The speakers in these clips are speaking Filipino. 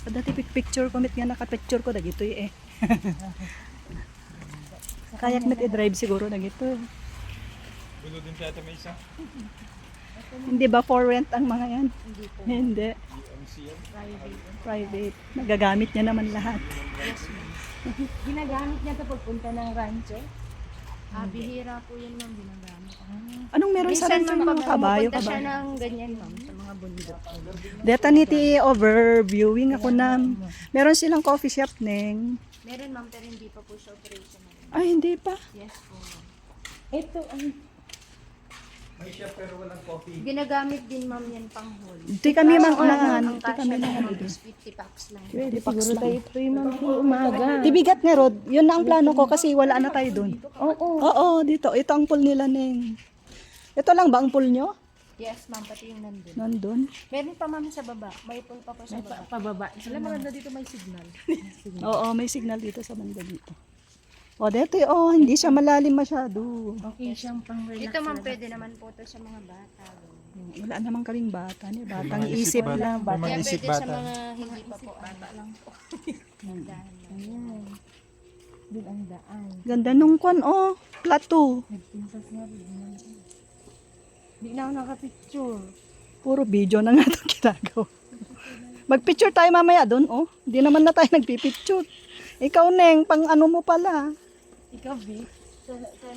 Dati picture ko, mit nga naka-picture ko, dagito eh. Kayak mit i-drive siguro dagito. Gulo din siya ito may isa. Hindi ba for rent ang mga yan? Hindi po. Hindi. MCM. Private. Private. Nagagamit niya naman lahat. Yes, ma'am. Ginagamit niya ito pagpunta ng rancho? Bihira po yan, ma'am, ginagamit. Anong meron sa rin sa mga kabayo? Pupunta siya ng ganyan, ma'am, sa mga bundok. Deta niti overviewing ako na meron silang coffee shop neng. Meron, ma'am, pero hindi pa po siya operational. Ay, hindi pa. Yes po, ma'am. Ito, May siya pero walang coffee. Ginagamit din, ma'am, yan pang hall. Di kami Kaso, mang ma'am, unahan. ang Di kasya kami lang, lang ma'am, dito. is 50 packs lang. Pwede paks siguro tayo lang. 3 ma'am sa umaga. Dibigat nga Rod. Yun na ang plano ko kasi wala na tayo doon. Oo. Oo, dito. Ito ang pool nila neng. Ito lang ba ang pool nyo? Yes, ma'am, pati yung nandun. Nandun. Meron pa, ma'am, sa baba. May pool pa po sa baba. Pababa. Alam mo na dito may signal. Oo, may signal dito sa banda dito. O, dito hindi siya malalim masyado. Okay siyang pang-relax. Ito, ma'am, pwede naman po ito sa mga bata. Wala namang kaming bata. Batang Mga isip bata. lang. May mga Kaya isip pwede sa bata. mga hindi pa po bata lang po. Dahan lang. Ayan. Doon ang daan. Ganda nung kwan, plateau. Nagpinsas nga rin. Hindi na ako nakapicture. Puro video na nga itong ginagawa. Mag-picture tayo mamaya doon, Hindi naman na tayo nagpipicture. Ikaw, Neng, pang ano mo pala. Ikaw, B. Sa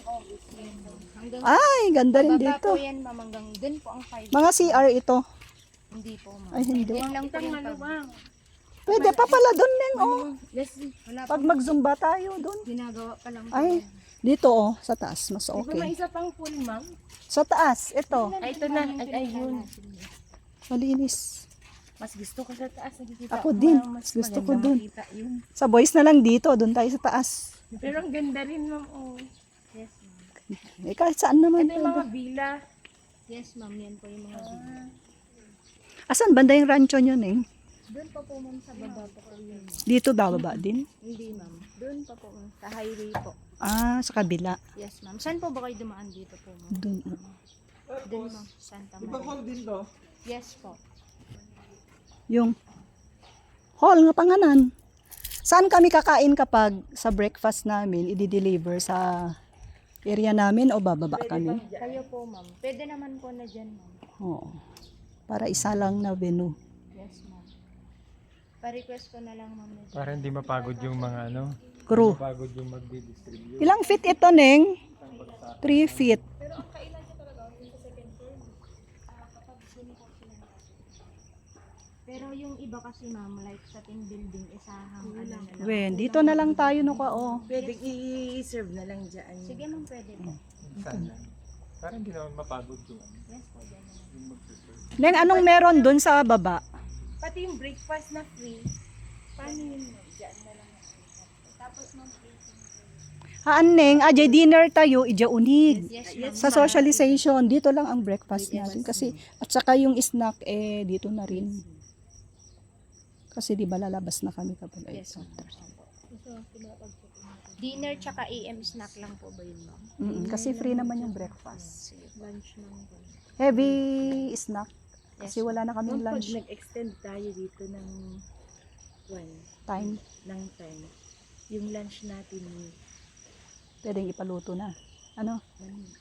August yan. Hanggang Ay, ganda rin baba dito. po yan, ma'am. Hanggang dun po ang 5. Mga CR ito. Hindi po, ma'am. Ay, hindi. Yan lang po Itang yung maluwang. Pwede pa pala doon, Neng, Leslie. Wala po. Pag mag-zumba tayo doon. Ginagawa pa lang po. Ay, yan. dito, sa taas. Mas Di ba may okay. isa pang pool, ma'am? Sa taas, ito. Ay, ito na. Ay, yun. Malinis. Mas gusto ko sa taas. Nakikita Ako ko, din. Mas Gusto ko maganda dun. makita yun. Sa boys na lang dito, doon tayo sa taas. Pero ang ganda rin, ma'am. Oh. Yes, ma'am. Kahit saan naman. Ito yung mga villa. Yes, ma'am. Yan po yung mga video. Asan banda yung rancho nyo, Neng? Doon pa po, ma'am, sa baba po po yun. ma'am. Dito bababa din? Hindi, ma'am. Doon pa po, ma'am. Sa highway po. Ah, sa kabila. Yes, ma'am. Saan po ba kayo dumaan dito po, ma'am? Doon. Doon, ma'am. Santa Di ba Maria. hall din to? Yes po. Yung hall nga panganan. Saan kami kakain kapag sa breakfast namin i-deliver sa area namin o bababa kami? Kayo po, ma'am. Pwede naman po na dyan, ma'am. Oo. Para isa lang na venue. Yes, ma'am. Pa-request ko na lang, ma'am. na dyan. Para hindi mapagod yung mga Crew. mapagod yung magdi-distribute. Ilang feet ito, Neng? 3 feet. Pero yung iba kasi, ma'am, like sa team building, isahang ano na lang. Wen, dito na lang tayo no ka, Pwede i-serve na lang dyan. Sige, ma'am, pwede po. Sana. Para hindi naman mapagod yung Yes po, dyan na lang. yung magsuserve. Neng, anong meron dun sa baba? Pati yung breakfast na free. Paano yun, ma'am? Dyan na lang. Tapos, ma'am, Haan, Neng, ajay dinner tayo, ija unig. yes, ma'am. Sa socialization, dito lang ang breakfast natin. Kasi, at saka yung snack, dito na rin. Kasi di ba lalabas na kami kapag Yes, ito. ma'am. Dinner tsaka AM snack lang po ba yun, ma'am? Kasi free naman yung breakfast. Sige, lunch lang po. Heavy snack. Kasi Yes, wala na kaming Ma'am, pag lunch nag-extend tayo dito ng time. time, yung lunch natin, Pwedeng ipaluto na. Ano?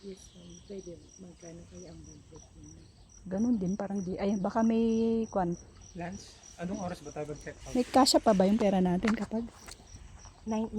yes, ma'am, pwede magkano kaya ang budget mo? Ganun din. Parang di. Ay, baka may kwan. Lunch? Anong oras ba tayo mag-check out? May kasya pa ba yung pera natin kapag? Yung